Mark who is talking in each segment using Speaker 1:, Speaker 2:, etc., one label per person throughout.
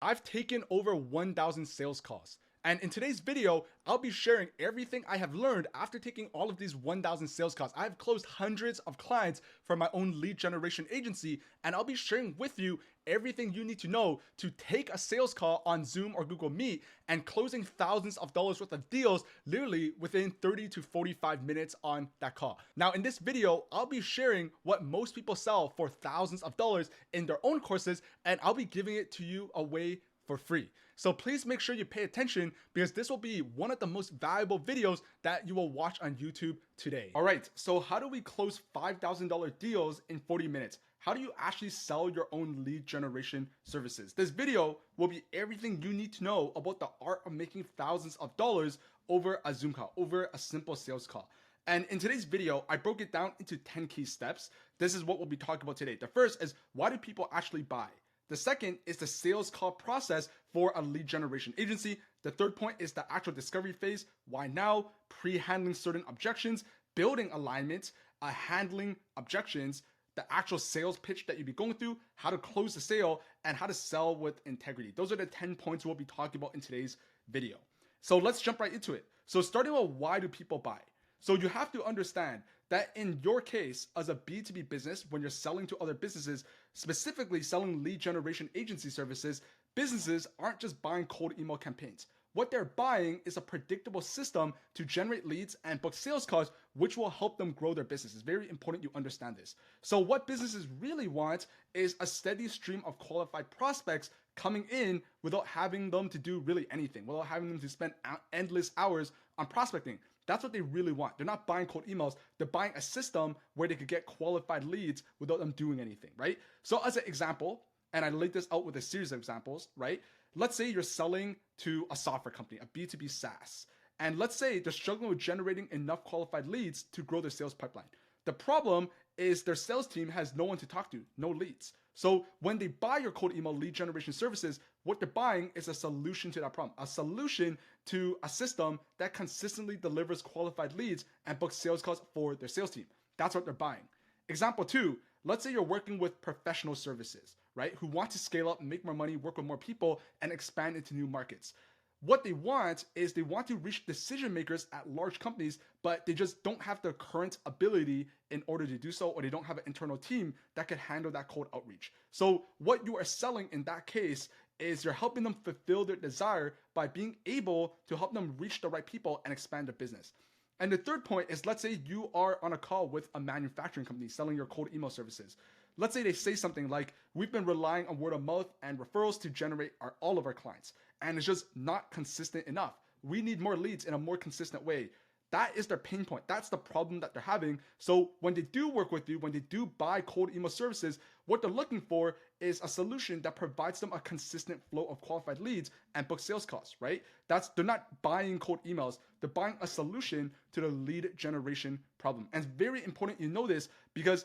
Speaker 1: I've taken over 1,000 sales calls. And in today's video, I'll be sharing everything I have learned after taking all of these 1,000 sales calls. I've closed hundreds of clients for my own lead generation agency, and I'll be sharing with you everything you need to know to take a sales call on Zoom or Google Meet and closing thousands of dollars worth of deals literally within 30 to 45 minutes on that call. Now, in this video, I'll be sharing what most people sell for thousands of dollars in their own courses, and I'll be giving it to you away for free. So please make sure you pay attention because this will be one of the most valuable videos that you will watch on YouTube today. All right, so how do we close $5,000 deals in 40 minutes? How do you actually sell your own lead generation services? This video will be everything you need to know about the art of making thousands of dollars over a Zoom call, over a simple sales call. And in today's video, I broke it down into 10 key steps. This is what we'll be talking about today. The first is, why do people actually buy? The second is the sales call process for a lead generation agency. The third point is the actual discovery phase. Why now? Pre-handling certain objections, building alignment, handling objections, the actual sales pitch that you'll be going through, how to close the sale, and how to sell with integrity. Those are the 10 points we'll be talking about in today's video. So let's jump right into it. So starting with, why do people buy? So you have to understand that in your case, as a B2B business, when you're selling to other businesses, specifically selling lead generation agency services, businesses aren't just buying cold email campaigns. What they're buying is a predictable system to generate leads and book sales calls, which will help them grow their business. It's very important you understand this. So what businesses really want is a steady stream of qualified prospects coming in without having them to do really anything, without having them to spend endless hours on prospecting. That's what they really want. They're not buying cold emails. They're buying a system where they could get qualified leads without them doing anything, right? So as an example, and I laid this out with a series of examples, right? Let's say you're selling to a software company, a B2B SaaS. And let's say they're struggling with generating enough qualified leads to grow their sales pipeline. The problem is their sales team has no one to talk to, no leads. So when they buy your cold email lead generation services, what they're buying is a solution to that problem, a solution to a system that consistently delivers qualified leads and books sales calls for their sales team. That's what they're buying. Example two, let's say you're working with professional services, right? Who want to scale up, make more money, work with more people, and expand into new markets. What they want is they want to reach decision makers at large companies, but they just don't have the current ability in order to do so, or they don't have an internal team that can handle that cold outreach. So what you are selling in that case is you're helping them fulfill their desire by being able to help them reach the right people and expand their business. And the third point is, let's say you are on a call with a manufacturing company selling your cold email services. Let's say they say something like, we've been relying on word of mouth and referrals to generate all of our clients, and it's just not consistent enough. We need more leads in a more consistent way. That is their pain point. That's the problem that they're having. So when they do work with you, when they do buy cold email services, what they're looking for is a solution that provides them a consistent flow of qualified leads and book sales calls, right? They're not buying cold emails. They're buying a solution to the lead generation problem. And it's very important you know this because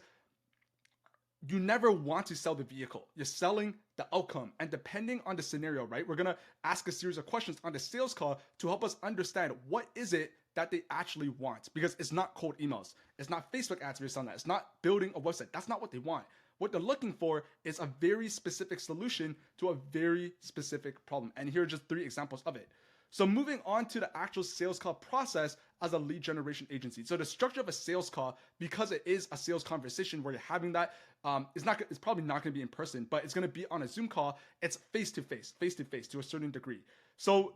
Speaker 1: you never want to sell the vehicle. You're selling the outcome. And depending on the scenario, right, we're going to ask a series of questions on the sales call to help us understand what is it that they actually want, because it's not cold emails. It's not Facebook ads based on that. It's not building a website. That's not what they want. What they're looking for is a very specific solution to a very specific problem. And here are just 3 examples of it. So moving on to the actual sales call process as a lead generation agency. So the structure of a sales call, because it is a sales conversation where you're having that, it's probably not going to be in person, but it's going to be on a Zoom call. It's face to face to a certain degree. So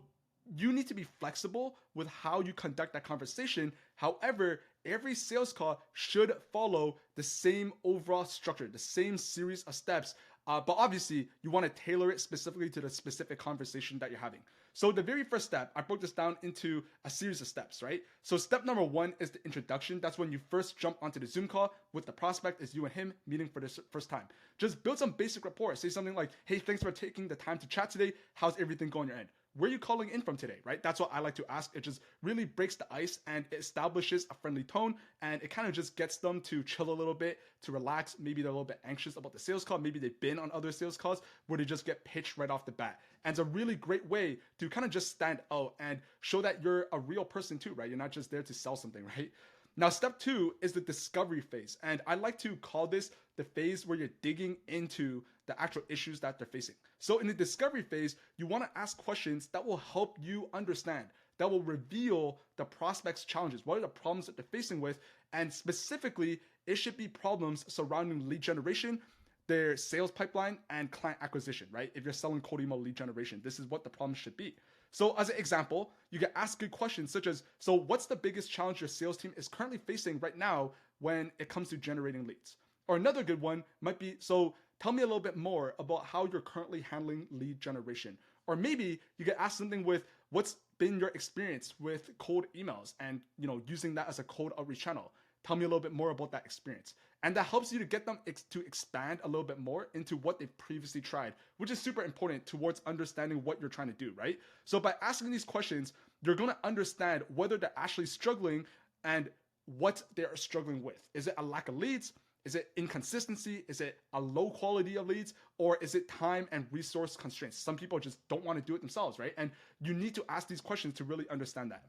Speaker 1: you need to be flexible with how you conduct that conversation. However, every sales call should follow the same overall structure, the same series of steps. But obviously, you want to tailor it specifically to the specific conversation that you're having. So the very first step, I broke this down into a series of steps, right? So step number 1 is the introduction. That's when you first jump onto the Zoom call with the prospect. Is you and him meeting for the first time. Just build some basic rapport. Say something like, hey, thanks for taking the time to chat today. How's everything going on your end? Where are you calling in from today, right? That's what I like to ask. It just really breaks the ice and it establishes a friendly tone, and it kind of just gets them to chill a little bit, to relax. Maybe they're a little bit anxious about the sales call. Maybe they've been on other sales calls where they just get pitched right off the bat. And it's a really great way to kind of just stand out and show that you're a real person too, right? You're not just there to sell something, right? Now, step two is the discovery phase. And I like to call this the phase where you're digging into the actual issues that they're facing. So in the discovery phase, you want to ask questions that will help you understand, that will reveal the prospect's challenges. What are the problems that they're facing with? And specifically, it should be problems surrounding lead generation, their sales pipeline, and client acquisition, right? If you're selling cold email lead generation, this is what the problem should be. So as an example, you can ask good questions such as, so what's the biggest challenge your sales team is currently facing right now when it comes to generating leads? Or another good one might be, so tell me a little bit more about how you're currently handling lead generation. Or maybe you can ask something with, what's been your experience with cold emails and using that as a cold outreach channel? Tell me a little bit more about that experience. And that helps you to get them to expand a little bit more into what they've previously tried, which is super important towards understanding what you're trying to do, right? So by asking these questions, you're going to understand whether they're actually struggling and what they're struggling with. Is it a lack of leads? Is it inconsistency? Is it a low quality of leads? Or is it time and resource constraints? Some people just don't want to do it themselves, right? And you need to ask these questions to really understand that.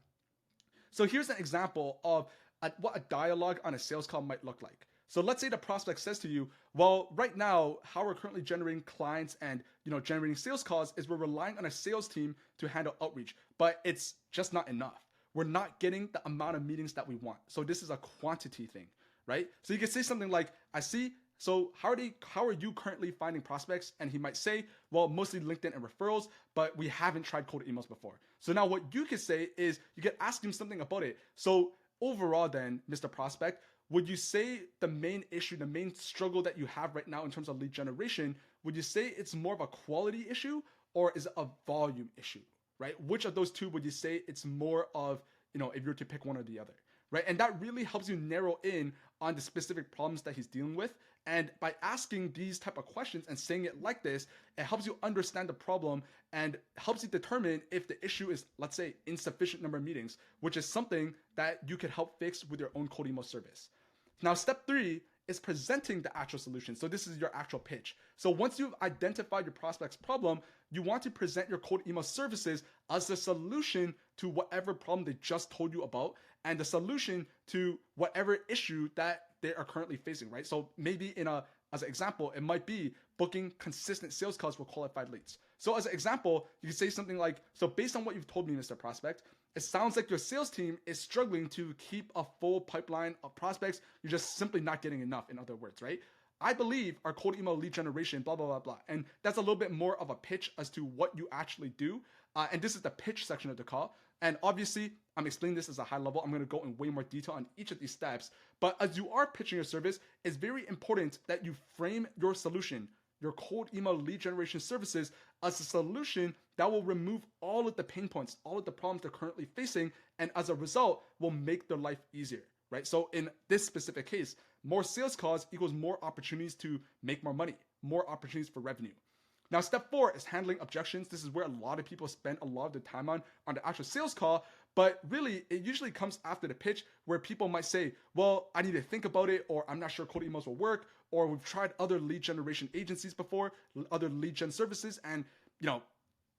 Speaker 1: So here's an example of what a dialogue on a sales call might look like. So let's say the prospect says to you, well, right now, how we're currently generating clients and generating sales calls is we're relying on a sales team to handle outreach, but it's just not enough. We're not getting the amount of meetings that we want. So this is a quantity thing, right? So you can say something like, I see, so how are you currently finding prospects? And he might say, well, mostly LinkedIn and referrals, but we haven't tried cold emails before. So now what you could say is you could ask him something about it. So overall then, Mr. Prospect, would you say the main issue, the main struggle that you have right now in terms of lead generation, would you say it's more of a quality issue or is it a volume issue, right? Which of those two would you say it's more of, if you were to pick one or the other, right? And that really helps you narrow in on the specific problems that he's dealing with. And by asking these type of questions and saying it like this, it helps you understand the problem and helps you determine if the issue is, let's say, insufficient number of meetings, which is something that you could help fix with your own cold email service. Now, step three is presenting the actual solution. So this is your actual pitch. So once you've identified your prospect's problem, you want to present your cold email services as the solution to whatever problem they just told you about and the solution to whatever issue that they are currently facing, right? So maybe as an example, it might be booking consistent sales calls with qualified leads. So as an example, you can say something like, so based on what you've told me, Mr. Prospect, it sounds like your sales team is struggling to keep a full pipeline of prospects. You're just simply not getting enough, in other words, right? I believe our cold email lead generation, blah, blah, blah, blah. And that's a little bit more of a pitch as to what you actually do. And this is the pitch section of the call. And obviously, I'm explaining this as a high level. I'm going to go in way more detail on each of these steps. But as you are pitching your service, it's very important that you frame your solution, your cold email lead generation services, as a solution that will remove all of the pain points, all of the problems they're currently facing, and as a result, will make their life easier, right? So in this specific case, more sales calls equals more opportunities to make more money, more opportunities for revenue. Now, step four is handling objections. This is where a lot of people spend a lot of the time on the actual sales call, but really it usually comes after the pitch where people might say, well, I need to think about it, or I'm not sure cold emails will work, or we've tried other lead generation agencies before, other lead gen services, and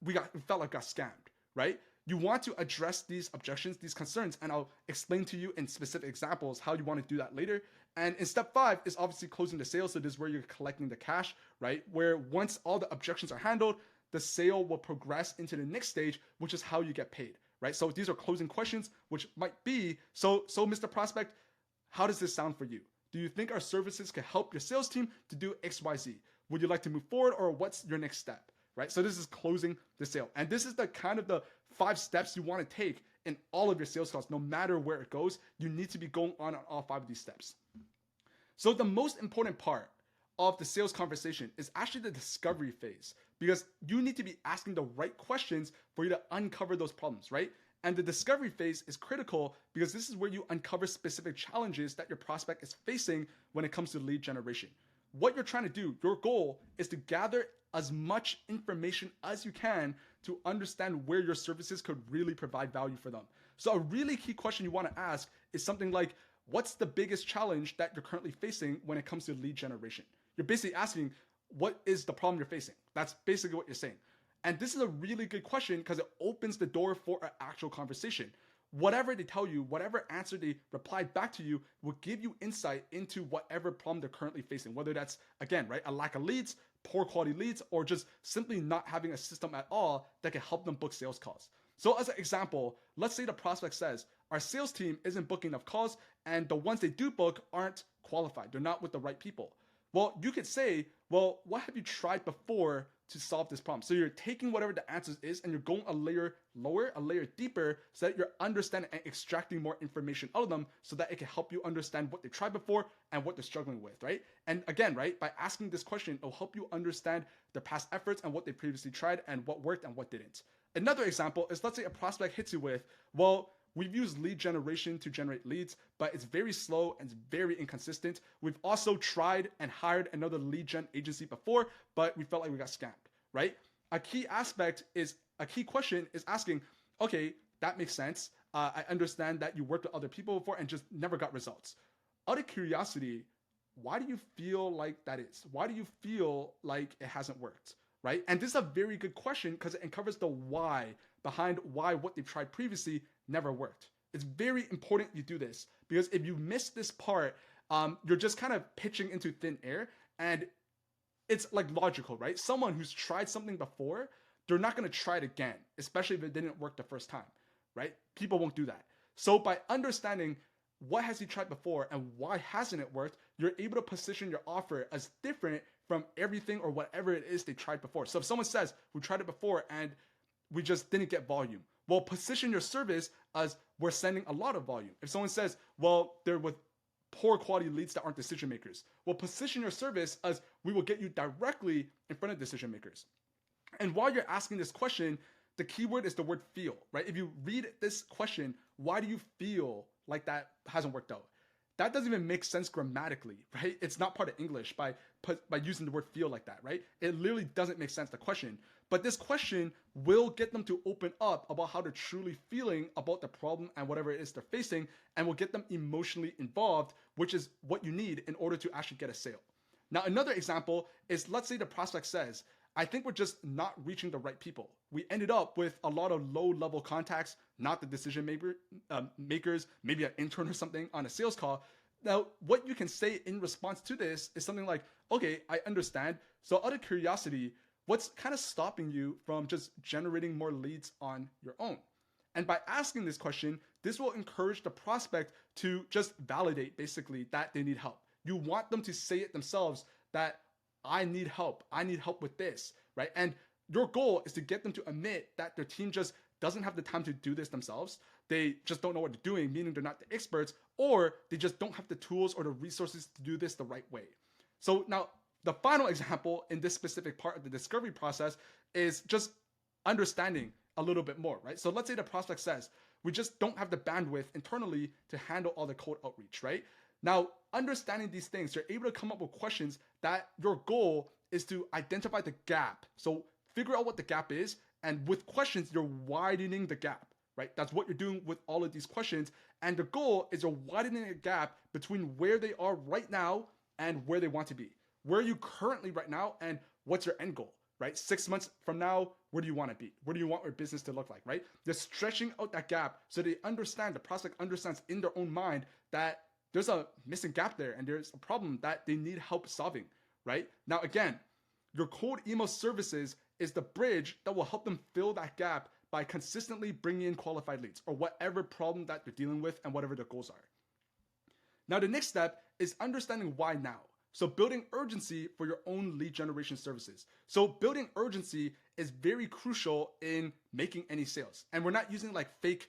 Speaker 1: we felt like got scammed, right? You want to address these objections, these concerns, and I'll explain to you in specific examples how you want to do that later. And in step five is obviously closing the sale. So this is where you're collecting the cash, right? Where once all the objections are handled, the sale will progress into the next stage, which is how you get paid, right? So these are closing questions, which might be, so Mr. Prospect, how does this sound for you? Do you think our services can help your sales team to do X, Y, Z? Would you like to move forward, or what's your next step, right? So this is closing the sale. And this is the kind of the 5 steps you want to take in all of your sales calls. No matter where it goes, you need to be going on all 5 of these steps. So the most important part of the sales conversation is actually the discovery phase, because you need to be asking the right questions for you to uncover those problems, right? And the discovery phase is critical because this is where you uncover specific challenges that your prospect is facing when it comes to lead generation. What you're trying to do, your goal is to gather as much information as you can to understand where your services could really provide value for them. So a really key question you want to ask is something like, what's the biggest challenge that you're currently facing when it comes to lead generation? You're basically asking, what is the problem you're facing? That's basically what you're saying. And this is a really good question because it opens the door for an actual conversation. whatever they tell you, whatever answer they reply back to you will give you insight into whatever problem they're currently facing, whether that's, again, right, a lack of leads, poor quality leads, or just simply not having a system at all that can help them book sales calls. So as an example, let's say the prospect says, our sales team isn't booking enough calls and the ones they do book aren't qualified. They're not with the right people. Well, you could say, well, what have you tried before to solve this problem? So you're taking whatever the answer is and you're going a layer lower, a layer deeper, so that you're understanding and extracting more information out of them so that it can help you understand what they tried before and what they're struggling with, right? And again, right, by asking this question, it'll help you understand their past efforts and what they previously tried and what worked and what didn't. Another example is, let's say a prospect hits you with, well, we've used lead generation to generate leads, but it's very slow and it's very inconsistent. We've also tried and hired another lead gen agency before, but we felt like we got scammed, right? A key question is asking, okay, that makes sense. I understand that you worked with other people before and just never got results. Out of curiosity, why do you feel like that is? Why do you feel like it hasn't worked, right? And this is a very good question because it uncovers the why behind why what they've tried previously never worked. It's very important you do this because if you miss this part, you're just kind of pitching into thin air, and it's like logical, right? Someone who's tried something before, they're not going to try it again, especially if it didn't work the first time, right? People won't do that. So by understanding what has he tried before and why hasn't it worked, you're able to position your offer as different from everything or whatever it is they tried before. So if someone says, we tried it before and we just didn't get volume, well, position your service as we're sending a lot of volume. If someone says, well, they're with poor quality leads that aren't decision makers, well, position your service as we will get you directly in front of decision makers. And while you're asking this question, the keyword is the word feel, right? If you read this question, why do you feel like that hasn't worked out? That doesn't even make sense grammatically, right? It's not part of English by using the word feel like that, right? It literally doesn't make sense, the question. But this question will get them to open up about how they're truly feeling about the problem and whatever it is they're facing, and will get them emotionally involved, which is what you need in order to actually get a sale. Now, another example is, let's say the prospect says, I think we're just not reaching the right people. We ended up with a lot of low-level contacts, not the decision makers, maybe an intern or something on a sales call. Now, what you can say in response to this is something like, okay, I understand. So out of curiosity, what's kind of stopping you from just generating more leads on your own? And by asking this question, this will encourage the prospect to just validate basically that they need help. You want them to say it themselves that I need help. I need help with this, right? And your goal is to get them to admit that their team just doesn't have the time to do this themselves. They just don't know what they're doing, meaning they're not the experts, or they just don't have the tools or the resources to do this the right way. So now the final example in this specific part of the discovery process is just understanding a little bit more, right? So let's say the prospect says, we just don't have the bandwidth internally to handle all the cold outreach, right? Now, understanding these things, you're able to come up with questions that your goal is to identify the gap. So figure out what the gap is, and with questions, you're widening the gap, right? That's what you're doing with all of these questions. And the goal is you're widening the gap between where they are right now and where they want to be. Where are you currently right now, and what's your end goal, right? 6 months from now, where do you want to be? Where do you want your business to look like, right? They're stretching out that gap so they understand, the prospect understands in their own mind that there's a missing gap there and there's a problem that they need help solving, right? Now, again, your cold email services is the bridge that will help them fill that gap by consistently bringing in qualified leads or whatever problem that they're dealing with and whatever their goals are. Now, the next step is understanding why now. So building urgency for your own lead generation services. So building urgency is very crucial in making any sales. And we're not using like fake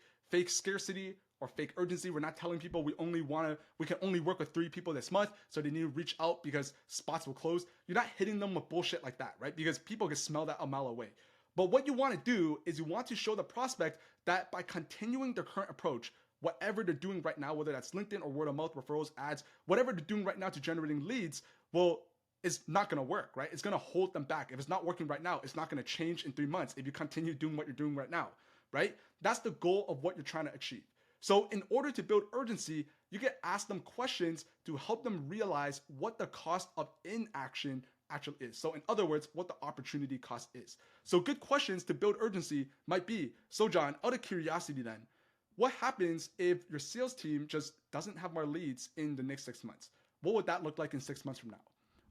Speaker 1: scarcity or fake urgency. We're not telling people we can only work with 3 people this month, so they need to reach out because spots will close. You're not hitting them with bullshit like that, right? Because people can smell that a mile away. But what you want to do is you want to show the prospect that by continuing their current approach, whatever they're doing right now, whether that's LinkedIn or word of mouth, referrals, ads, whatever they're doing right now to generating leads, is not going to work, right? It's going to hold them back. If it's not working right now, it's not going to change in 3 months if you continue doing what you're doing right now, right? That's the goal of what you're trying to achieve. So in order to build urgency, you can ask them questions to help them realize what the cost of inaction actually is. So in other words, what the opportunity cost is. So good questions to build urgency might be, so John, out of curiosity then, what happens if your sales team just doesn't have more leads in the next 6 months? What would that look like in 6 months from now?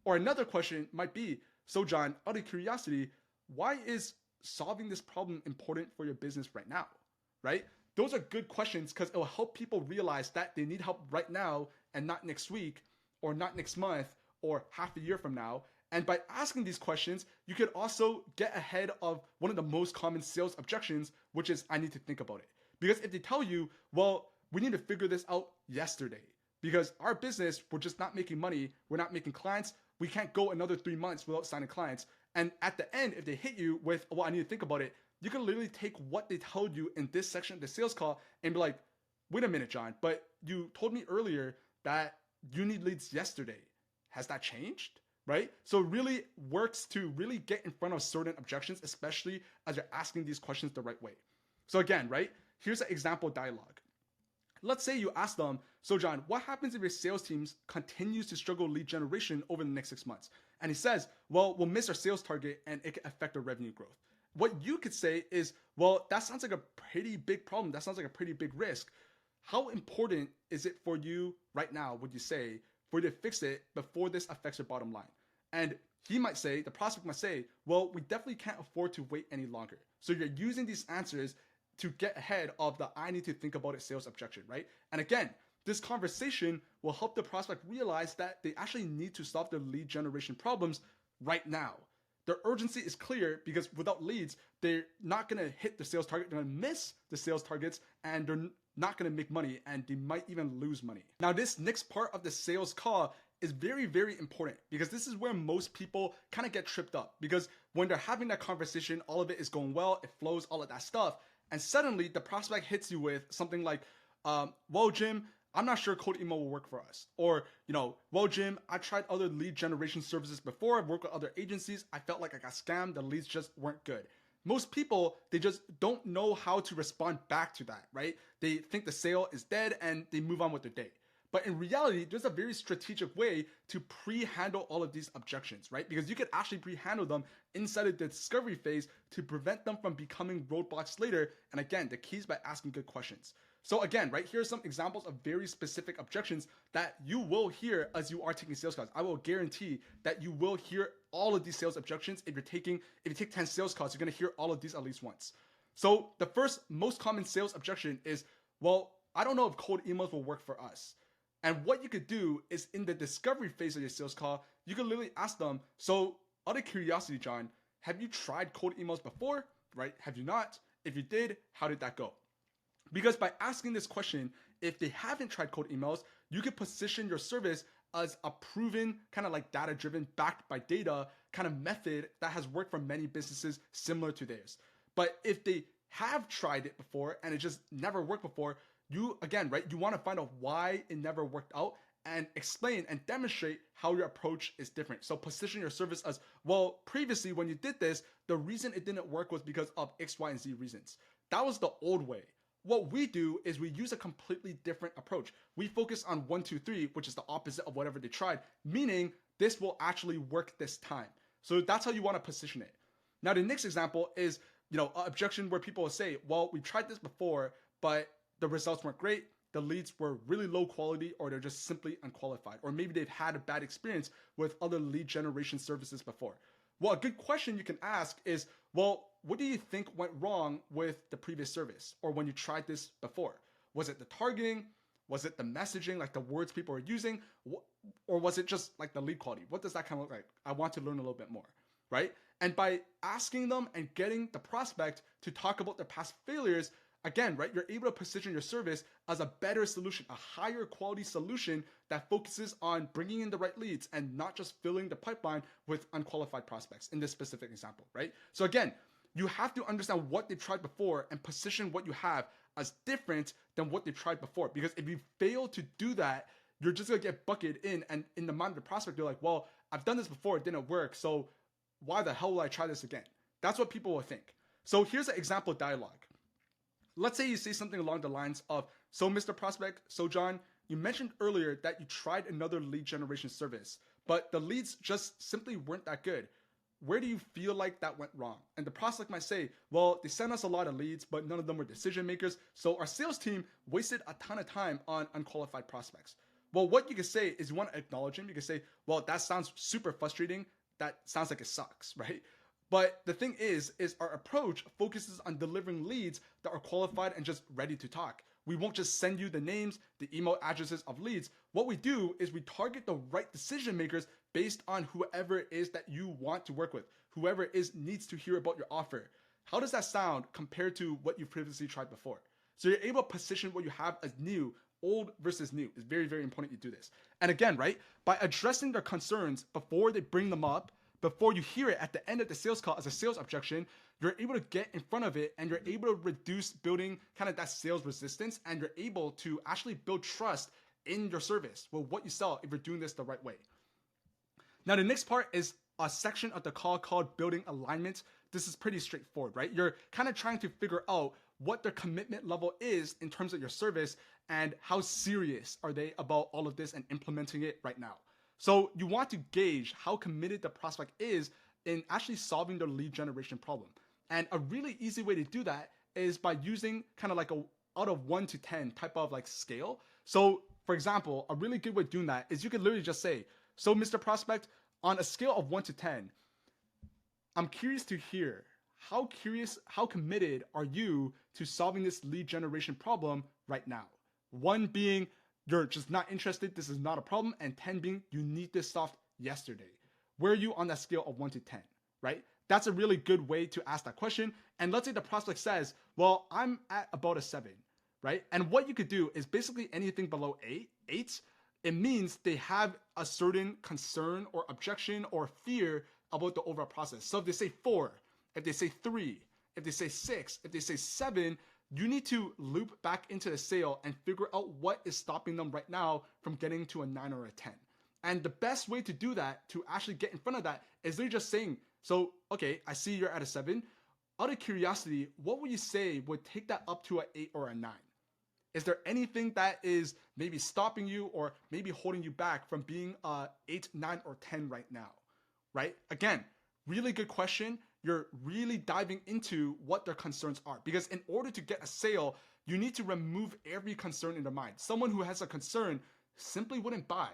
Speaker 1: Or another question might be, so John, out of curiosity, why is solving this problem important for your business right now, right? Those are good questions because it will help people realize that they need help right now and not next week or not next month or half a year from now. And by asking these questions, you could also get ahead of one of the most common sales objections, which is I need to think about it. Because if they tell you, well, we need to figure this out yesterday because our business, we're just not making money, we're not making clients, we can't go another 3 months without signing clients. And at the end, if they hit you with, well, I need to think about it, you can literally take what they told you in this section of the sales call and be like, wait a minute, John, but you told me earlier that you need leads yesterday. Has that changed? Right? So it really works to really get in front of certain objections, especially as you're asking these questions the right way. So again, right? Here's an example dialogue. Let's say you ask them, so John, what happens if your sales team continues to struggle lead generation over the next 6 months? And he says, well, we'll miss our sales target and it can affect our revenue growth. What you could say is, well, that sounds like a pretty big problem. That sounds like a pretty big risk. How important is it for you right now, would you say, for you to fix it before this affects your bottom line? And he might say, the prospect might say, well, we definitely can't afford to wait any longer. So you're using these answers to get ahead of the I need to think about it sales objection, right? And again, this conversation will help the prospect realize that they actually need to solve their lead generation problems right now. Their urgency is clear because without leads, they're not going to hit the sales target, they're going to miss the sales targets, and they're not going to make money, and they might even lose money. Now, this next part of the sales call is very, very important because this is where most people kind of get tripped up, because when they're having that conversation, all of it is going well, it flows, all of that stuff. And suddenly the prospect hits you with something like, well, Jim, I'm not sure cold email will work for us. Or, well, Jim, I tried other lead generation services before. I've worked with other agencies. I felt like I got scammed. The leads just weren't good. Most people, they just don't know how to respond back to that, right? They think the sale is dead and they move on with their day. But in reality, there's a very strategic way to pre-handle all of these objections, right? Because you could actually pre-handle them inside of the discovery phase to prevent them from becoming roadblocks later. And again, the key is by asking good questions. So again, right, here are some examples of very specific objections that you will hear as you are taking sales calls. I will guarantee that you will hear all of these sales objections. If you take 10 sales calls, you're going to hear all of these at least once. So the first most common sales objection is, well, I don't know if cold emails will work for us. And what you could do is in the discovery phase of your sales call, you can literally ask them, so out of curiosity, John, have you tried cold emails before, right? Have you not? If you did, how did that go? Because by asking this question, if they haven't tried cold emails, you can position your service as a proven, kind of like data-driven, backed by data kind of method that has worked for many businesses similar to theirs. But if they have tried it before and it just never worked before, you, again, right, you want to find out why it never worked out and explain and demonstrate how your approach is different. So position your service as, well, previously when you did this, the reason it didn't work was because of X, Y, and Z reasons. That was the old way. What we do is we use a completely different approach. We focus on 1, 2, 3, which is the opposite of whatever they tried, meaning this will actually work this time. So that's how you want to position it. Now, the next example is, an objection where people will say, well, we tried this before, but the results weren't great, the leads were really low quality, or they're just simply unqualified, or maybe they've had a bad experience with other lead generation services before. Well, a good question you can ask is, well, what do you think went wrong with the previous service or when you tried this before? Was it the targeting? Was it the messaging, like the words people are using? Or was it just like the lead quality? What does that kind of look like? I want to learn a little bit more, right? And by asking them and getting the prospect to talk about their past failures, again, right, you're able to position your service as a better solution, a higher quality solution that focuses on bringing in the right leads and not just filling the pipeline with unqualified prospects in this specific example, right? So again, you have to understand what they've tried before and position what you have as different than what they've tried before. Because if you fail to do that, you're just gonna get bucketed in, and in the mind of the prospect, you're like, well, I've done this before, it didn't work, so why the hell will I try this again? That's what people will think. So here's an example dialogue. Let's say you say something along the lines of, so Mr. Prospect, so John, you mentioned earlier that you tried another lead generation service, but the leads just simply weren't that good. where do you feel like that went wrong? And the prospect might say, well, they sent us a lot of leads, but none of them were decision makers. So our sales team wasted a ton of time on unqualified prospects. Well, what you can say is you want to acknowledge him. You can say, well, that sounds super frustrating. That sounds like it sucks, right? But the thing is our approach focuses on delivering leads that are qualified and just ready to talk. We won't just send you the names, the email addresses of leads. What we do is we target the right decision makers based on whoever it is that you want to work with, whoever it is needs to hear about your offer. How does that sound compared to what you've previously tried before? So you're able to position what you have as new. Old versus new. It's very, very important you do this. And again, right, by addressing their concerns before they bring them up, before you hear it at the end of the sales call as a sales objection, you're able to get in front of it and you're able to reduce building kind of that sales resistance, and you're able to actually build trust in your service with what you sell if you're doing this the right way. Now, the next part is a section of the call called building alignment. This is pretty straightforward, right? You're kind of trying to figure out what their commitment level is in terms of your service and how serious are they about all of this and implementing it right now. So you want to gauge how committed the prospect is in actually solving their lead generation problem. And a really easy way to do that is by using kind of like a out of 1 to 10 type of like scale. So for example, a really good way of doing that is you could literally just say, so Mr. Prospect, on a scale of 1 to 10, I'm curious to hear how committed are you to solving this lead generation problem right now? 1 being you're just not interested, this is not a problem, and 10 being you need this solved yesterday. Where are you on that scale of 1 to 10, right? That's a really good way to ask that question. And let's say the prospect says, well, I'm at about a 7, right? And what you could do is basically anything below 8, it means they have a certain concern or objection or fear about the overall process. So if they say 4, if they say 3, if they say 6, if they say 7, you need to loop back into the sale and figure out what is stopping them right now from getting to a 9 or a 10. And the best way to do that, to actually get in front of that, is they're just saying, so, okay, I see you're at a 7. Out of curiosity, what would you say would take that up to an 8 or a 9? Is there anything that is maybe stopping you or maybe holding you back from being 8, 9, or 10 right now, right? Again, really good question. You're really diving into what their concerns are, because in order to get a sale, you need to remove every concern in their mind. Someone who has a concern simply wouldn't buy.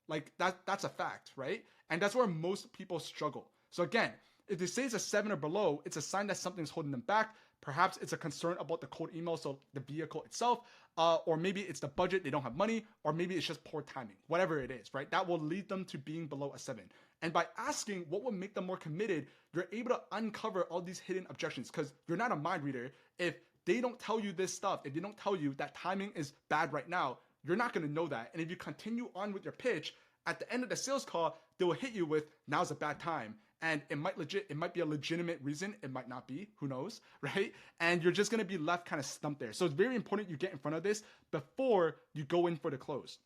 Speaker 1: Like that's a fact, right? And that's where most people struggle. So again, if they say it's a 7 or below, it's a sign that something's holding them back. Perhaps it's a concern about the cold email, so the vehicle itself, or maybe it's the budget, they don't have money, or maybe it's just poor timing, whatever it is, right? That will lead them to being below a 7. And by asking what would make them more committed, you're able to uncover all these hidden objections, because you're not a mind reader. If they don't tell you this stuff, if they don't tell you that timing is bad right now, you're not going to know that. And if you continue on with your pitch, at the end of the sales call, they will hit you with, now's a bad time. And it might be a legitimate reason. It might not be, who knows, right? And you're just going to be left kind of stumped there. So it's very important you get in front of this before you go in for the close.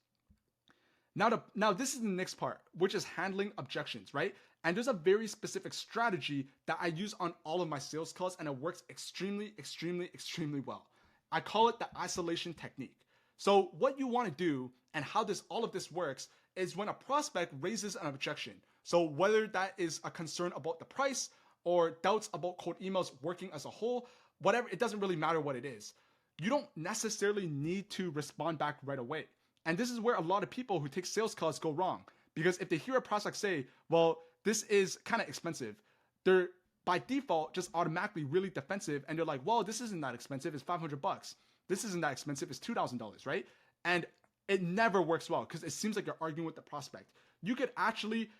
Speaker 1: Now this is the next part, which is handling objections, right? And there's a very specific strategy that I use on all of my sales calls, and it works extremely, extremely, extremely well. I call it the isolation technique. So what you want to do and how all of this works is when a prospect raises an objection. So whether that is a concern about the price or doubts about cold emails working as a whole, whatever, it doesn't really matter what it is. You don't necessarily need to respond back right away. And this is where a lot of people who take sales calls go wrong. Because if they hear a prospect say, well, this is kind of expensive, they're by default just automatically really defensive, and they're like, well, this isn't that expensive, it's $500. This isn't that expensive, it's $2,000, right? And it never works well because it seems like you're arguing with the prospect. You could actually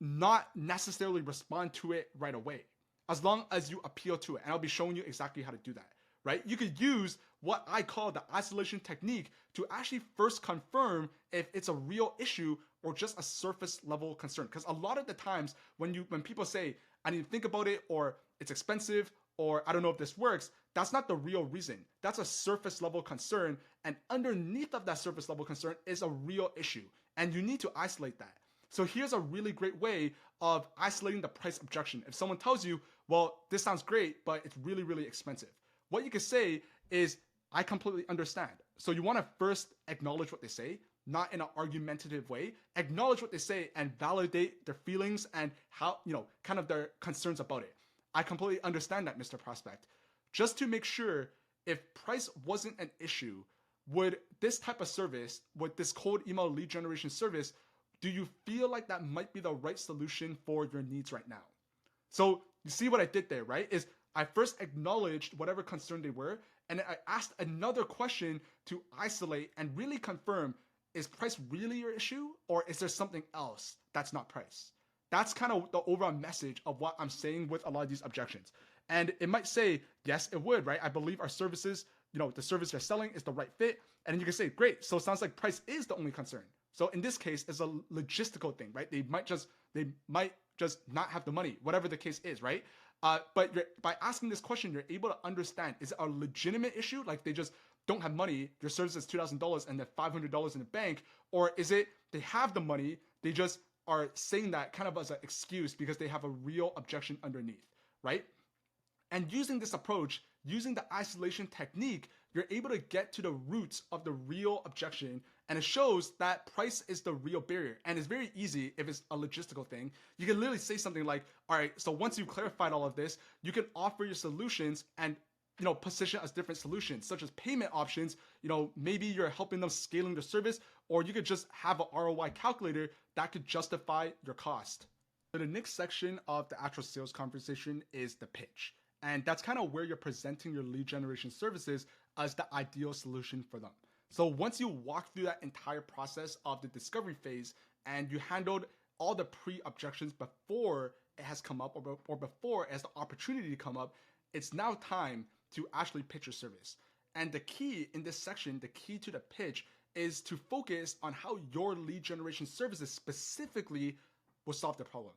Speaker 1: not necessarily respond to it right away, as long as you appeal to it. And I'll be showing you exactly how to do that, right? You could use what I call the isolation technique to actually first confirm if it's a real issue or just a surface level concern. Because a lot of the times when people say, I need to think about it, or it's expensive, or I don't know if this works, that's not the real reason. That's a surface level concern. And underneath of that surface level concern is a real issue. And you need to isolate that. So here's a really great way of isolating the price objection. If someone tells you, well, this sounds great, but it's really, really expensive, what you can say is, I completely understand. So you want to first acknowledge what they say. not in an argumentative way. Acknowledge what they say and validate their feelings and how, kind of their concerns about it. I completely understand that, Mr. Prospect. Just to make sure, if price wasn't an issue, would this type of service, would this cold email lead generation service, do you feel like that might be the right solution for your needs right now? So you see what I did there, right? Is I first acknowledged whatever concern they were, and then I asked another question to isolate and really confirm, is price really your issue, or is there something else that's not price? That's kind of the overall message of what I'm saying with a lot of these objections. And it might say, yes, it would, right? I believe our services, the service they're selling is the right fit. And then you can say, great, so it sounds like price is the only concern. So in this case, it's a logistical thing, right? They might just not have the money, whatever the case is, right? But by asking this question, you're able to understand, is it a legitimate issue? Like they just don't have money, their service is $2,000 and they're $500 in the bank? Or is it they have the money, they just are saying that kind of as an excuse because they have a real objection underneath, right? And using this approach, using the isolation technique, you're able to get to the roots of the real objection, and it shows that price is the real barrier. And it's very easy if it's a logistical thing. You can literally say something like, all right, so once you've clarified all of this, you can offer your solutions and position as different solutions, such as payment options. Maybe you're helping them scaling their service, or you could just have an ROI calculator that could justify your cost. So the next section of the actual sales conversation is the pitch. And that's kind of where you're presenting your lead generation services as the ideal solution for them. So once you walk through that entire process of the discovery phase and you handled all the pre-objections before it has come up or before it has the opportunity to come up, it's now time to actually pitch your service. And the key in this section, the key to the pitch, is to focus on how your lead generation services specifically will solve the problem.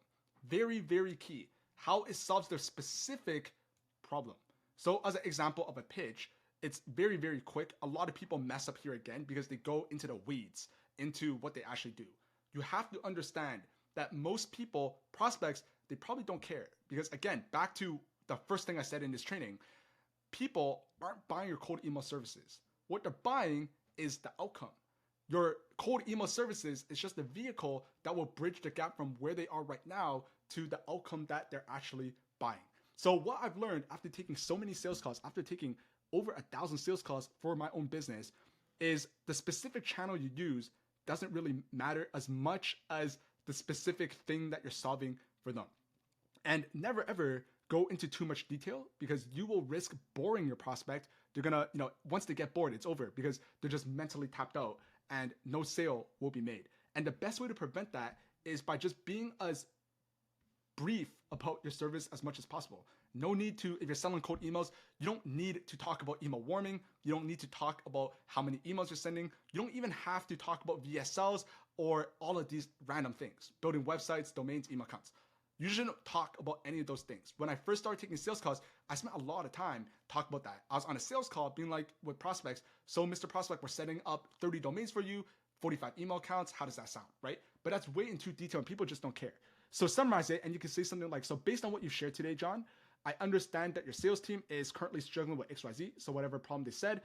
Speaker 1: Very, very key. How it solves their specific problem. So as an example of a pitch, it's very, very quick. A lot of people mess up here again because they go into the weeds, into what they actually do. You have to understand that most people, prospects, they probably don't care. Because again, back to the first thing I said in this training, people aren't buying your cold email services. What they're buying is the outcome. Your cold email services is just a vehicle that will bridge the gap from where they are right now to the outcome that they're actually buying. So what I've learned after taking so many sales calls, after taking over 1,000 sales calls for my own business, is the specific channel you use doesn't really matter as much as the specific thing that you're solving for them. And never ever go into too much detail because you will risk boring your prospect. They're gonna, once they get bored, it's over because they're just mentally tapped out and no sale will be made. And the best way to prevent that is by just being as brief about your service as much as possible. No need to, if you're selling cold emails, you don't need to talk about email warming. You don't need to talk about how many emails you're sending. You don't even have to talk about VSLs or all of these random things, building websites, domains, email accounts. You shouldn't talk about any of those things. When I first started taking sales calls, I spent a lot of time talking about that. I was on a sales call being like with prospects, so Mr. Prospect, we're setting up 30 domains for you, 45 email accounts. How does that sound, right? But that's way into detail and people just don't care. So summarize it and you can say something like, so based on what you shared today, John, I understand that your sales team is currently struggling with XYZ. So whatever problem they said,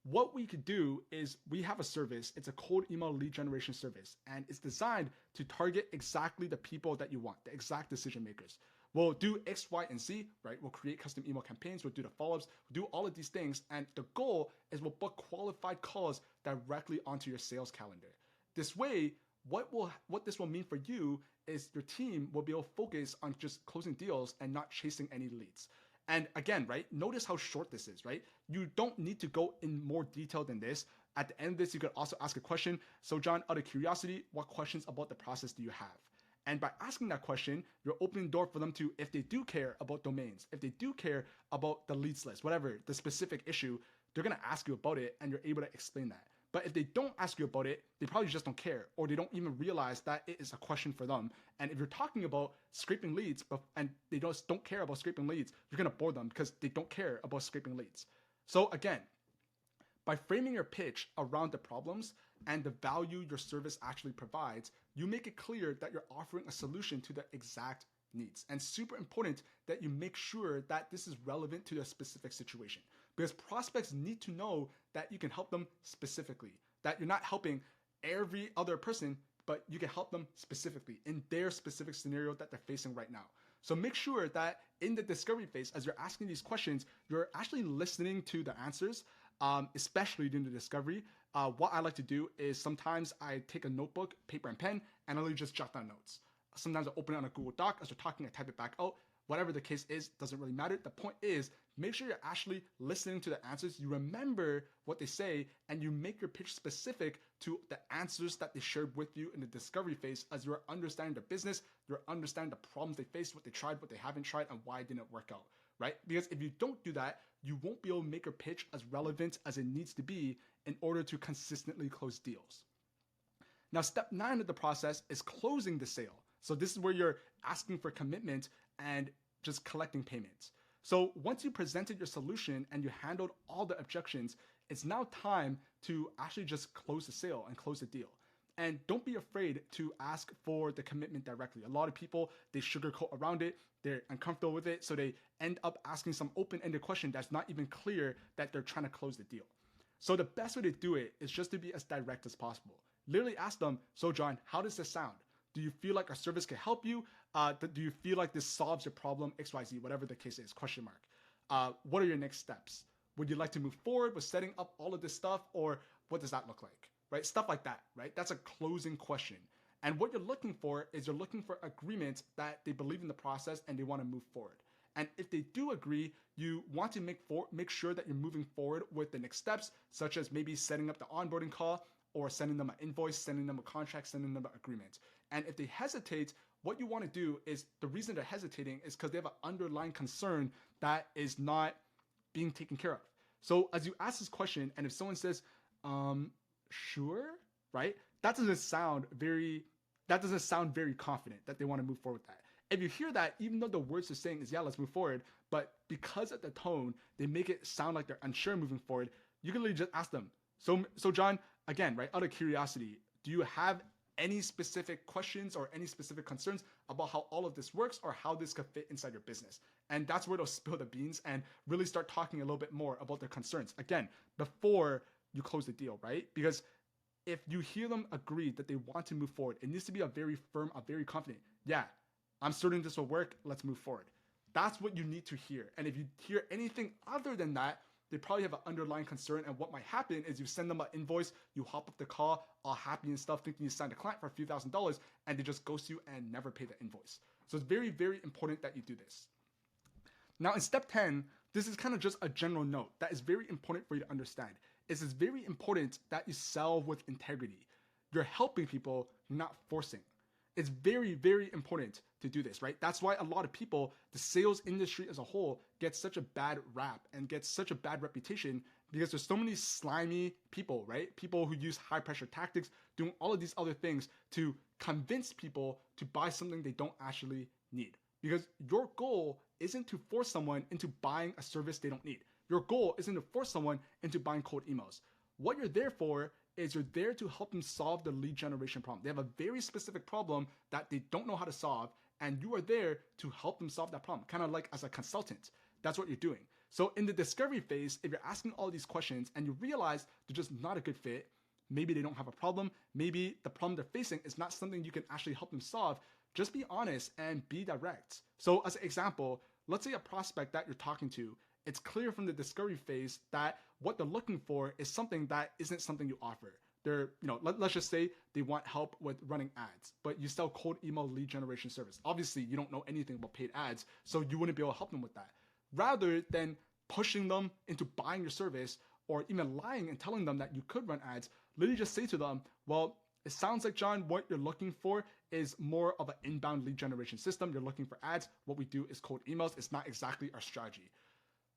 Speaker 1: what we could do is we have a service. It's a cold email lead generation service, and it's designed to target exactly the people that you want, the exact decision makers. We'll do X, Y, and Z, right? We'll create custom email campaigns. We'll do the follow-ups. We'll do all of these things. And the goal is we'll book qualified calls directly onto your sales calendar. This way, what this will mean for you is your team will be able to focus on just closing deals and not chasing any leads. And again, right, notice how short this is, right? You don't need to go in more detail than this. At the end of this, you could also ask a question. So John, out of curiosity, what questions about the process do you have? And by asking that question, you're opening the door for them to, if they do care about domains, if they do care about the leads list, whatever the specific issue, they're gonna ask you about it and you're able to explain that. But if they don't ask you about it, they probably just don't care, or they don't even realize that it is a question for them. And if you're talking about scraping leads, and they just don't care about scraping leads, you're gonna bore them because they don't care about scraping leads. So again, by framing your pitch around the problems and the value your service actually provides, you make it clear that you're offering a solution to the exact needs. And super important that you make sure that this is relevant to their specific situation, because prospects need to know that you can help them specifically, that you're not helping every other person, but you can help them specifically in their specific scenario that they're facing right now. So make sure that in the discovery phase, as you're asking these questions, you're actually listening to the answers, especially during the discovery. What I like to do is sometimes I take a notebook, paper and pen, and I literally just jot down notes. Sometimes I open it on a Google Doc. As we're talking, I type it back out. Whatever the case is, doesn't really matter. The point is, make sure you're actually listening to the answers. You remember what they say, and you make your pitch specific to the answers that they shared with you in the discovery phase, as you're understanding the business, you're understanding the problems they faced, what they tried, what they haven't tried, and why it didn't work out, right? Because if you don't do that, you won't be able to make your pitch as relevant as it needs to be in order to consistently close deals. Now, step 9 of the process is closing the sale. So this is where you're asking for commitment and just collecting payments. So once you presented your solution and you handled all the objections, it's now time to actually just close the sale and close the deal. And don't be afraid to ask for the commitment directly. A lot of people, they sugarcoat around it. They're uncomfortable with it. So they end up asking some open-ended question that's not even clear that they're trying to close the deal. So the best way to do it is just to be as direct as possible. Literally ask them, so John, how does this sound? Do you feel like our service can help you? Do you feel like this solves your problem, XYZ, whatever the case is, question mark. What are your next steps? Would you like to move forward with setting up all of this stuff, or what does that look like, right? Stuff like that, right? That's a closing question. And what you're looking for is you're looking for agreement that they believe in the process and they want to move forward. And if they do agree, you want to make sure that you're moving forward with the next steps, such as maybe setting up the onboarding call, or sending them an invoice, sending them a contract, sending them an agreement. And if they hesitate, what you want to do is, the reason they're hesitating is because they have an underlying concern that is not being taken care of. So as you ask this question, and if someone says, sure, right? That doesn't sound very confident that they want to move forward with that. If you hear that, even though the words they're saying is, yeah, let's move forward, but because of the tone, they make it sound like they're unsure moving forward, you can literally just ask them, so John, again, right, out of curiosity, do you have any specific questions or any specific concerns about how all of this works or how this could fit inside your business? And that's where they'll spill the beans and really start talking a little bit more about their concerns. Again, before you close the deal, right? Because if you hear them agree that they want to move forward, it needs to be a very firm, a very confident, yeah, I'm certain this will work, let's move forward. That's what you need to hear. And if you hear anything other than that, they probably have an underlying concern, and what might happen is you send them an invoice, you hop up the call, all happy and stuff, thinking you signed a client for a few $1,000s, and they just ghost you and never pay the invoice. So it's very, very important that you do this. Now in step 10, this is kind of just a general note that is very important for you to understand. It's very important that you sell with integrity. You're helping people, you're not forcing. It's very, very important to do this, right? That's why a lot of people, the sales industry as a whole, gets such a bad rap and gets such a bad reputation because there's so many slimy people, right? People who use high pressure tactics, doing all of these other things to convince people to buy something they don't actually need. Because your goal isn't to force someone into buying a service they don't need. Your goal isn't to force someone into buying cold emails. What you're there for is you're there to help them solve the lead generation problem. They have a very specific problem that they don't know how to solve, and you are there to help them solve that problem, kind of like as a consultant. That's what you're doing. So in the discovery phase, if you're asking all these questions and you realize they're just not a good fit, maybe they don't have a problem, maybe the problem they're facing is not something you can actually help them solve, just be honest and be direct. So as an example, let's say a prospect that you're talking to, it's clear from the discovery phase that what they're looking for is something that isn't something you offer. They're, let's just say they want help with running ads, but you sell cold email lead generation service. Obviously, you don't know anything about paid ads, so you wouldn't be able to help them with that. Rather than pushing them into buying your service or even lying and telling them that you could run ads, literally just say to them, well, it sounds like, John, what you're looking for is more of an inbound lead generation system. You're looking for ads. What we do is cold emails. It's not exactly our strategy.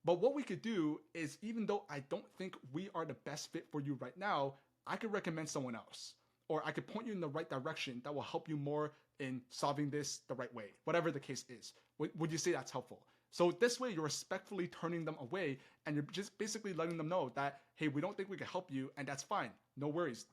Speaker 1: But what we could do is, even though I don't think we are the best fit for you right now, I could recommend someone else, or I could point you in the right direction that will help you more in solving this the right way, whatever the case is. Would you say that's helpful? So this way you're respectfully turning them away, and you're just basically letting them know that, hey, we don't think we can help you, and that's fine. No worries.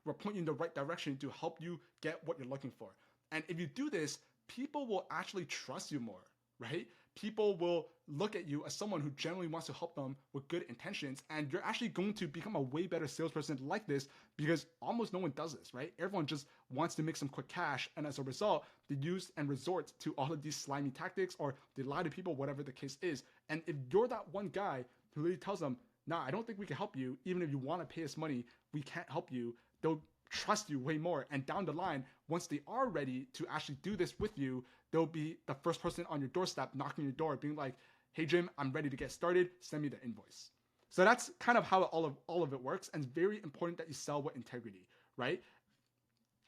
Speaker 1: We're pointing you in the right direction to help you get what you're looking for. And if you do this, people will actually trust you more, right? people will look at you as someone who generally wants to help them with good intentions, and you're actually going to become a way better salesperson like this, because almost no one does this, right? Everyone just wants to make some quick cash, and as a result, they use and resort to all of these slimy tactics, or they lie to people, whatever the case is. And if you're that one guy who really tells them, nah, I don't think we can help you, even if you want to pay us money, we can't help you, they'll trust you way more. And down the line, once they are ready to actually do this with you, they'll be the first person on your doorstep knocking your door being like, hey Jim, I'm ready to get started, send me the invoice. So that's kind of how all of it works, and it's very important that you sell with integrity, right?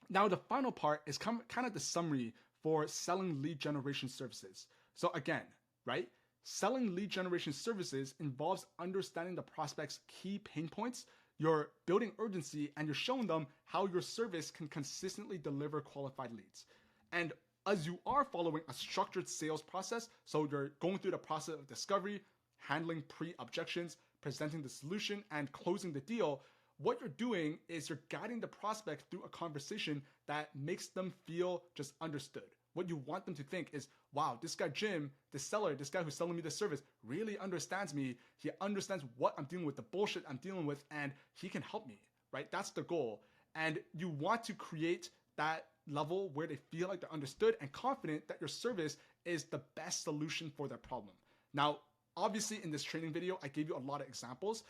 Speaker 1: Now the final part is kind of the summary for selling lead generation services. So again, right, selling lead generation services involves understanding the prospect's key pain points. You're building urgency, and you're showing them how your service can consistently deliver qualified leads. And as you are following a structured sales process, so you're going through the process of discovery, handling pre-objections, presenting the solution, and closing the deal, what you're doing is you're guiding the prospect through a conversation that makes them feel just understood. What you want them to think is, wow, this guy Jim, the seller, this guy who's selling me this service really understands me. He understands what I'm dealing with, the bullshit I'm dealing with, and he can help me, right? That's the goal. And you want to create that level where they feel like they're understood and confident that your service is the best solution for their problem. Now, obviously in this training video, I gave you a lot of examples.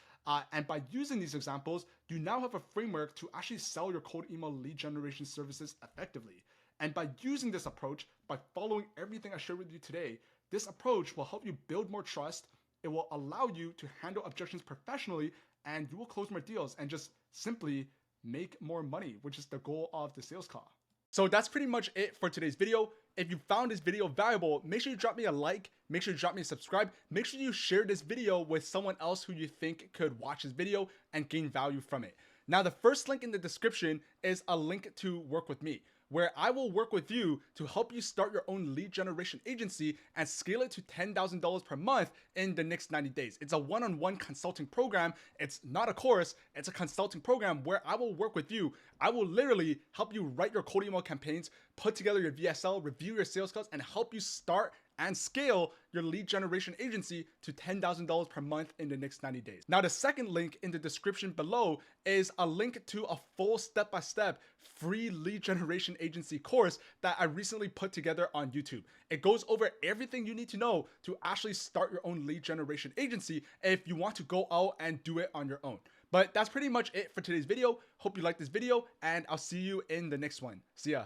Speaker 1: And by using these examples, you now have a framework to actually sell your cold email lead generation services effectively. And by using this approach, by following everything I shared with you today, this approach will help you build more trust. It will allow you to handle objections professionally, and you will close more deals and just simply make more money, which is the goal of the sales call. So that's pretty much it for today's video. If you found this video valuable, make sure you drop me a like, make sure you drop me a subscribe, make sure you share this video with someone else who you think could watch this video and gain value from it. Now, the first link in the description is a link to work with me, where I will work with you to help you start your own lead generation agency and scale it to $10,000 per month in the next 90 days. It's a one-on-one consulting program. It's not a course, it's a consulting program where I will work with you. I will literally help you write your cold email campaigns, put together your VSL, review your sales calls, and help you start and scale your lead generation agency to $10,000 per month in the next 90 days. Now, the second link in the description below is a link to a full step-by-step free lead generation agency course that I recently put together on YouTube. It goes over everything you need to know to actually start your own lead generation agency if you want to go out and do it on your own. But that's pretty much it for today's video. Hope you liked this video, and I'll see you in the next one. See ya.